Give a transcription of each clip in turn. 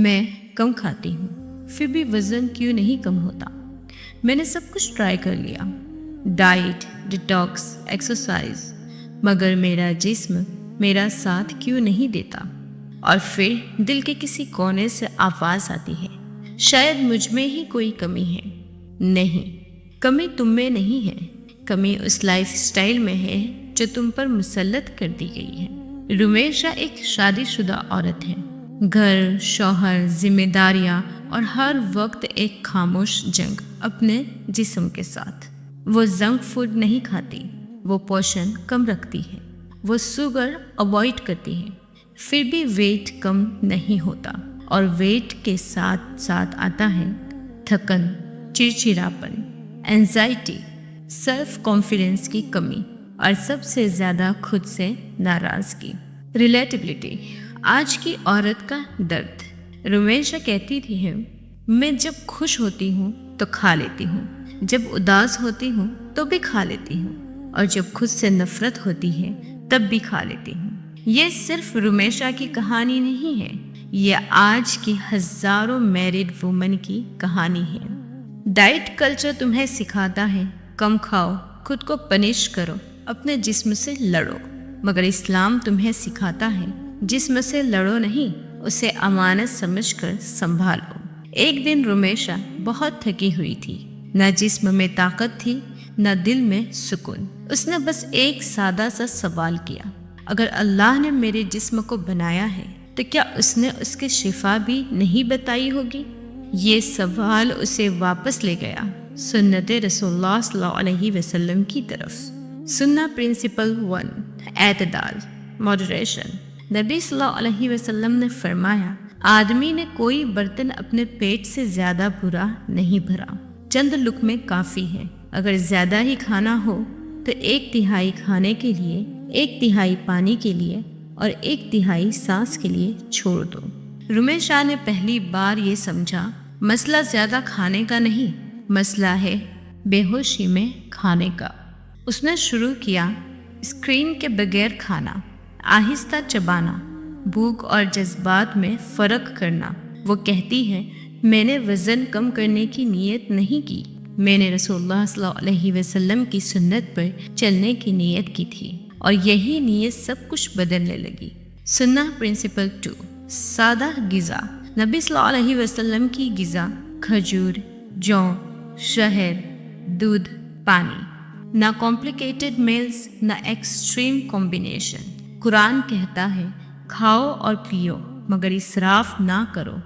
میں کم کھاتی ہوں پھر بھی وزن کیوں نہیں کم ہوتا؟ میں نے سب کچھ ٹرائی کر لیا، ڈائٹ، ڈیٹاکس، ایکسرسائز، مگر میرا جسم میرا ساتھ کیوں نہیں دیتا؟ اور پھر دل کے کسی کونے سے آواز آتی ہے، شاید مجھ میں ہی کوئی کمی ہے۔ نہیں، کمی تم میں نہیں ہے، کمی اس لائف اسٹائل میں ہے جو تم پر مسلط کر دی گئی ہے۔ رومیشا ایک شادی شدہ عورت ہے، گھر، شوہر، ذمہ داریاں اور ہر وقت ایک خاموش جنگ اپنے جسم کے ساتھ۔ وہ جنک فوڈ نہیں کھاتی، وہ پورشن کم رکھتی ہے، وہ شوگر اوائڈ کرتی ہے، پھر بھی ویٹ کم نہیں ہوتا۔ اور ویٹ کے ساتھ ساتھ آتا ہے تھکن، چڑچڑاپن، اینزائٹی، سیلف کانفیڈنس کی کمی اور سب سے زیادہ خود سے ناراضگی۔ ریلیٹیبلٹی، آج کی عورت کا درد۔ رومیشا کہتی تھی میں جب خوش ہوتی ہوں تو کھا لیتی ہوں، جب اداس ہوتی ہوں تو بھی کھا لیتی ہوں، اور جب خود سے نفرت ہوتی ہے تب بھی کھا لیتی ہوں۔ یہ صرف رومیشا کی کہانی نہیں ہے، یہ آج کی ہزاروں میرڈ وومن کی کہانی ہے۔ ڈائٹ کلچر تمہیں سکھاتا ہے کم کھاؤ، خود کو پنش کرو، اپنے جسم سے لڑو، مگر اسلام تمہیں سکھاتا ہے جسم سے لڑو نہیں، اسے امانت سمجھ کر سنبھالو۔ ایک دن رومیشا بہت تھکی ہوئی تھی، نہ جسم میں طاقت تھی نہ دل میں سکون۔ اس نے بس ایک سادہ سا سوال کیا، اگر اللہ نے میرے جسم کو بنایا ہے تو کیا اس نے اس کی شفا بھی نہیں بتائی ہوگی؟ یہ سوال اسے واپس لے گیا سنت رسول اللہ صلی اللہ علیہ وسلم کی طرف۔ سننا پرنسپل 1، اعتدال، ماڈریشن۔ نبی صلی اللہ علیہ وسلم نے فرمایا، آدمی نے کوئی برتن اپنے پیٹ سے زیادہ برا نہیں بھرا، چند لقمے کافی ہے۔ اگر زیادہ ہی کھانا ہو تو 1/3 کھانے کے لیے، 1/3 پانی کے لیے اور 1/3 سانس کے لیے چھوڑ دو۔ رومیشا نے پہلی بار یہ سمجھا، مسئلہ زیادہ کھانے کا نہیں، مسئلہ ہے بے ہوشی میں کھانے کا۔ اس نے شروع کیا اسکرین کے بغیر کھانا، آہستہ چبانا، بھوک اور جذبات میں فرق کرنا۔ وہ کہتی ہے، میں نے وزن کم کرنے کی نیت نہیں کی، میں نے رسول اللہ صلی اللہ علیہ وسلم کی سنت پر چلنے کی نیت کی تھی، اور یہی نیت سب کچھ بدلنے لگی۔ سننا پرنسپل 2، سادہ غذا۔ نبی صلی اللہ علیہ وسلم کی غذا کھجور، جو، شہد، دودھ، پانی، نہ کمپلیکیٹڈ میلز، نہ ایکسٹریم کمبینیشن۔ قرآن کہتا ہے، کھاؤ اور پیو مگر اسراف نہ کرو۔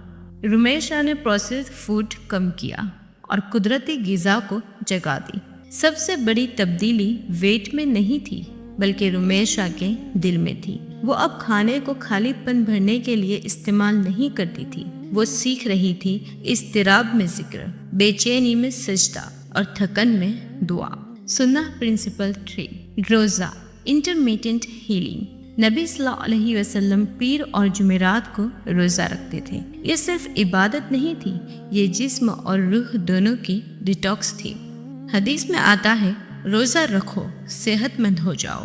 رومیشا نے پروسیسڈ فوڈ کم کیا اور قدرتی غذا کو جگہ دی۔ سب سے بڑی تبدیلی ویٹ میں نہیں تھی بلکہ رومیشا کے دل میں تھی۔ وہ اب کھانے کو خالی پن بھرنے کے لیے استعمال نہیں کرتی تھی، وہ سیکھ رہی تھی اضطراب میں ذکر، بے چینی میں سجدہ اور تھکن میں دعا۔ سننا پرنسپل 3، روزہ، انٹرمیٹنٹ ہیلنگ۔ نبی صلی اللہ علیہ وسلم پیر اور جمعرات کو روزہ رکھتے تھے۔ یہ صرف عبادت نہیں تھی، یہ جسم اور روح دونوں کی ڈیٹاکس تھی۔ حدیث میں آتا ہے، روزہ رکھو، صحت مند ہو جاؤ۔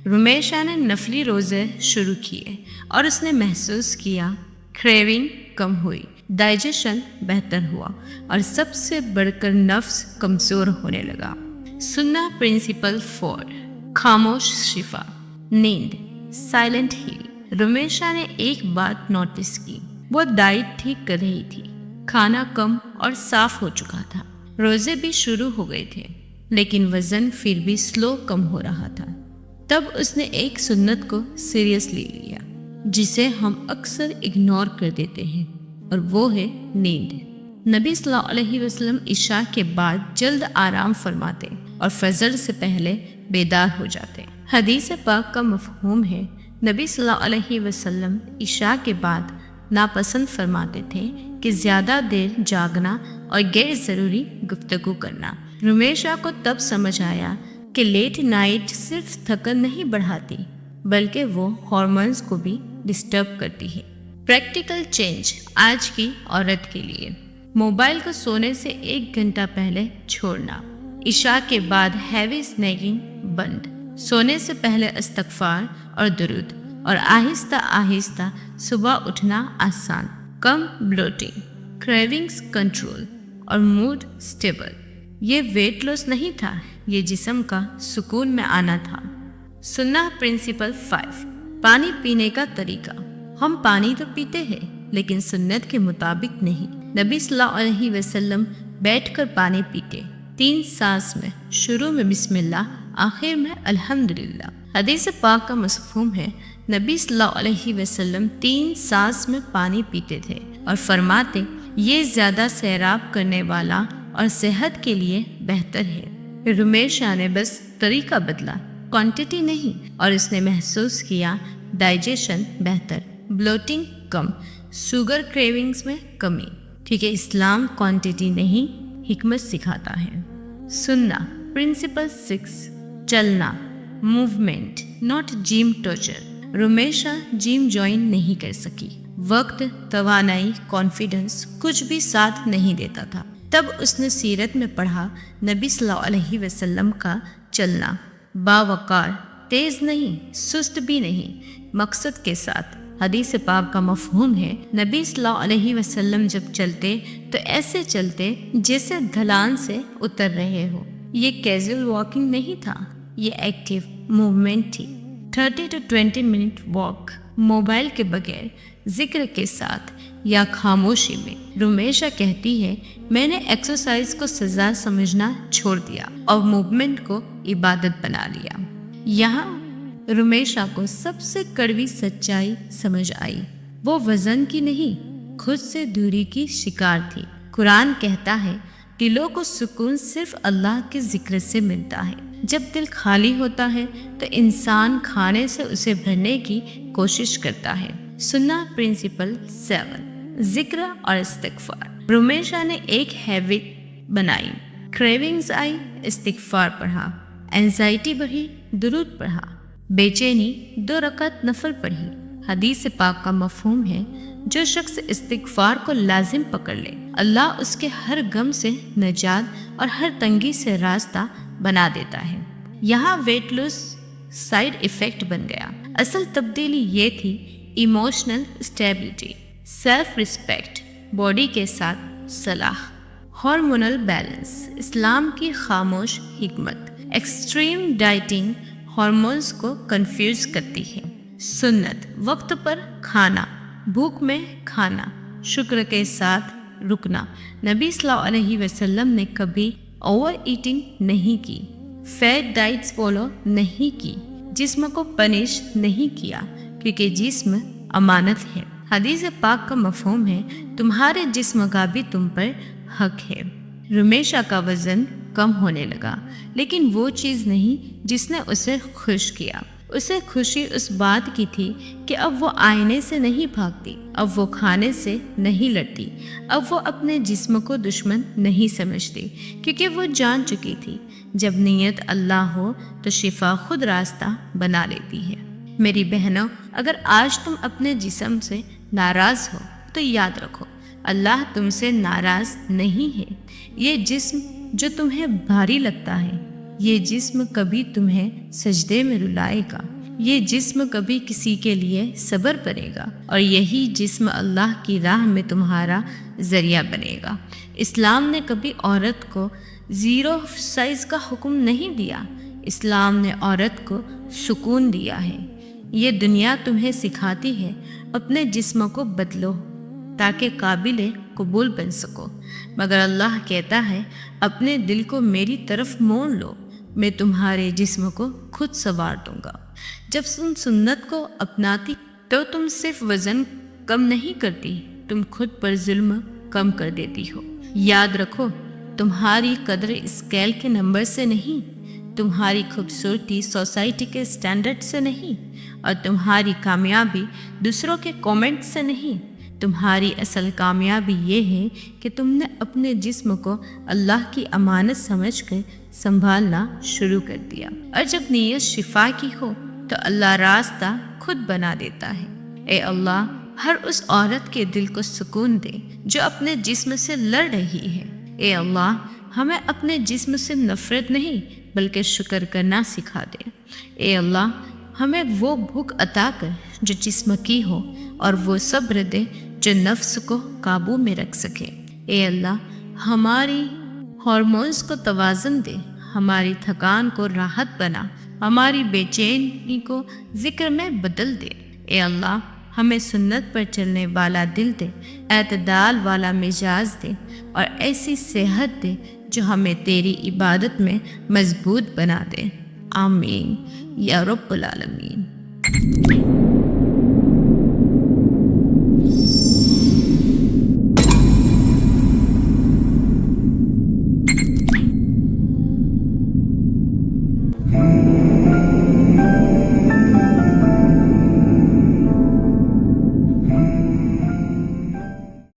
رومیشا نے نفلی روزے شروع کیے اور اس نے محسوس کیا کریونگ کم ہوئی، ڈائجیشن بہتر ہوا اور سب سے بڑھ کر نفس کمزور ہونے لگا۔ سننا پرنسپل 4، خاموش شفا، نیند، سائلنٹ ہیلنگ۔ رومیشا نے ایک بات نوٹس کی، وہ ڈائٹ ٹھیک کر رہی تھی، کھانا کم اور صاف ہو چکا تھا، روزے بھی شروع ہو گئے تھے، لیکن وزن پھر بھی سلو کم ہو رہا تھا۔ تب اس نے ایک سنت کو سیریسلی لیا جسے ہم اکثر اگنور کر دیتے ہیں، اور وہ ہے نیند۔ نبی صلی اللہ علیہ وسلم عشاء کے بعد جلد آرام فرماتے اور فجر سے پہلے بیدار ہو جاتے۔ حدیث پاک کا مفہوم ہے، نبی صلی اللہ علیہ وسلم عشاء کے بعد ناپسند فرماتے تھے کہ زیادہ دیر جاگنا اور غیر ضروری گفتگو کرنا۔ رومیشا کو تب سمجھ آیا کہ لیٹ نائٹ صرف تھکن نہیں بڑھاتی بلکہ وہ ہارمونز کو بھی ڈسٹرب کرتی ہے۔ پریکٹیکل چینج آج کی عورت کے لیے، موبائل کو سونے سے 1 گھنٹہ پہلے چھوڑنا، عشاء کے بعد ہیوی اسنیکنگ بند، سونے سے پہلے استغفار اور درود، اور آہستہ آہستہ صبح اٹھنا آسان، कम ब्लोटिंग, क्रेविंग्स कंट्रोल और मूड स्टेबल। ये वेट लॉस नहीं था, ये जिस्म का सुकून में आना था। सुन्ना प्रिंसिपल 5, पानी पीने का तरीका। हम पानी तो पीते हैं लेकिन सुन्नत के मुताबिक नहीं। नबी सल्लल्लाहु अलैहि वसल्लम बैठकर पानी पीते, 3 सांस में, शुरू में बिस्मिल्लाह, आखिर में अल्हम्दुलिल्लाह। हदीस पाक का मफ़हूम है नबी सल्लल्लाहु अलैहि वसल्लम 3 सांस में पानी पीते थे और फरमाते ये ज़्यादा सैराब करने वाला और सेहत के लिए बेहतर है। रुमेश शाह ने बस तरीका बदला, क्वांटिटी नहीं, और उसने महसूस किया डाइजेशन बेहतर, ब्लोटिंग कम, शुगर क्रेविंग्स में कमी। ठीक है, इस्लाम क्वांटिटी नहीं हिकमत सिखाता है। सुन्ना प्रिंसिपल 6, चलना, movement not gym torture. Rumesha gym join नहीं कर सकी, वक्त, तवानाई, कॉन्फिडेंस कुछ भी साथ नहीं देता था। तब उसने सीरत में पढ़ा नबी सल्लल्लाहु अलैहि वसल्लम का चलना, बावकार, तेज नहीं, सुस्त भी नहीं, मकसद के साथ। हदीस पाक का मफ़हूम है नबी सल्लल्लाहु अलैहि वसल्लम जब चलते तो ऐसे चलते जैसे ढलान से उतर रहे हो। ये कैजुअल वॉकिंग नहीं था, ये एक्टिव मूवमेंट थी। 30 to 20 मिनट वॉक, मोबाइल के बगैर, जिक्र के साथ या खामोशी में। रुमेशा कहती है मैंने एक्सरसाइज को सजा समझना छोड़ दिया और मूवमेंट को इबादत बना लिया। यहाँ रुमेशा को सबसे कड़वी सच्चाई समझ आई। वो वजन की नहीं, खुद से दूरी की शिकार थी। कुरान कहता है दिलों को सुकून सिर्फ अल्लाह के जिक्र से मिलता है। जब दिल खाली होता है तो इंसान खाने से उसे भरने की कोशिश करता है। सुन्ना प्रिंसिपल 7, जिक्र और इस्तिगफार। रुमेशा ने एक हैबिट बनाई, क्रेविंग्स आई, इस्तिगफार पढ़ा, एंजाइटी बढ़ी, दुरूद पढ़ा, बेचैनी, 2 रकात नफल पढ़ी। हदीस पाक का मफ़हूम है जो शख्स इस्तिगफार को लाजिम पकड़ ले अल्लाह उसके हर गम से निजात और हर तंगी से रास्ता बना देता है। यहाँ वेट लॉस साइड इफ़ेक्ट बन गया। असल तब्दीली ये थी emotional stability, self respect, body के साथ सलाह, हार्मोनल बैलेंस, इस्लाम की खामोश हिकमत। एक्सट्रीम डाइटिंग हार्मोन्स को कंफ्यूज करती है। सुन्नत, वक्त पर खाना, भूख में खाना, शुक्र के साथ रुकना। नबी सल्लल्लाहु अलैहि वसल्लम ने कभी ओवर ईटिंग नहीं की, फैट डाइट्स फॉलो नहीं की, जिस्म को पनिश नहीं किया क्योंकि जिस्म अमानत है। हदीस पाक का मफ़हूम है तुम्हारे जिस्म का भी तुम पर हक है। रुमेशा का वज़न कम होने लगा, लेकिन वो चीज़ नहीं जिसने उसे खुश किया। उसे खुशी उस बात की थी कि अब वो आईने से नहीं भागती, अब वो खाने से नहीं लड़ती, अब वो अपने जिस्म को दुश्मन नहीं समझती, क्योंकि वो जान चुकी थी जब नीयत अल्लाह हो तो शिफा खुद रास्ता बना लेती है। मेरी बहनों, अगर आज तुम अपने जिस्म से नाराज़ हो तो याद रखो अल्लाह तुमसे नाराज़ नहीं है। ये जिस्म जो तुम्हें भारी लगता है, ये जिस्म कभी तुम्हें सजदे में रुलाएगा, ये जिस्म कभी किसी के लिए सब्र करेगा और यही जिस्म अल्लाह की राह में तुम्हारा ज़रिया बनेगा। इस्लाम ने कभी औरत को 0 साइज़ का हुक्म नहीं दिया, इस्लाम ने औरत को सुकून दिया है। ये दुनिया तुम्हें सिखाती है अपने जिस्म को बदलो ताकि काबिल कबूल बन सको, मगर अल्लाह कहता है अपने दिल को मेरी तरफ मोड़ लो, मैं तुम्हारे जिस्म को खुद संवार दूंगा। जब तुम सुन्नत को अपनाती तो तुम सिर्फ वज़न कम नहीं करती, तुम खुद पर जुल्म कम कर देती हो। याद रखो तुम्हारी कदर स्केल के नंबर से नहीं, तुम्हारी खूबसूरती सोसाइटी के स्टैंडर्ड से नहीं, और तुम्हारी कामयाबी दूसरों के कमेंट से नहीं। तुम्हारी असल कामयाबी ये है कि तुमने अपने जिस्म को अल्लाह की अमानत समझकर संभालना शुरू कर दिया, और जब नीयत शिफा की हो तो अल्लाह रास्ता खुद बना देता है। ए अल्लाह, हर उस औरत के दिल को सुकून दे जो अपने जिस्म से लड़ रही है। ए अल्लाह, हमें अपने जिस्म से नफरत नहीं बल्कि शुक्र करना सिखा दे। ए अल्लाह, हमें वो भूख अता कर जो जिस्म की हो, और वो सब्र दे جو نفس کو قابو میں رکھ سکے۔ اے اللہ ہماری ہارمونز کو توازن دے، ہماری تھکان کو راحت بنا، ہماری بے چینی کو ذکر میں بدل دے۔ اے اللہ ہمیں سنت پر چلنے والا دل دے، اعتدال والا مزاج دے اور ایسی صحت دے جو ہمیں تیری عبادت میں مضبوط بنا دے۔ آمین یا رب العالمین۔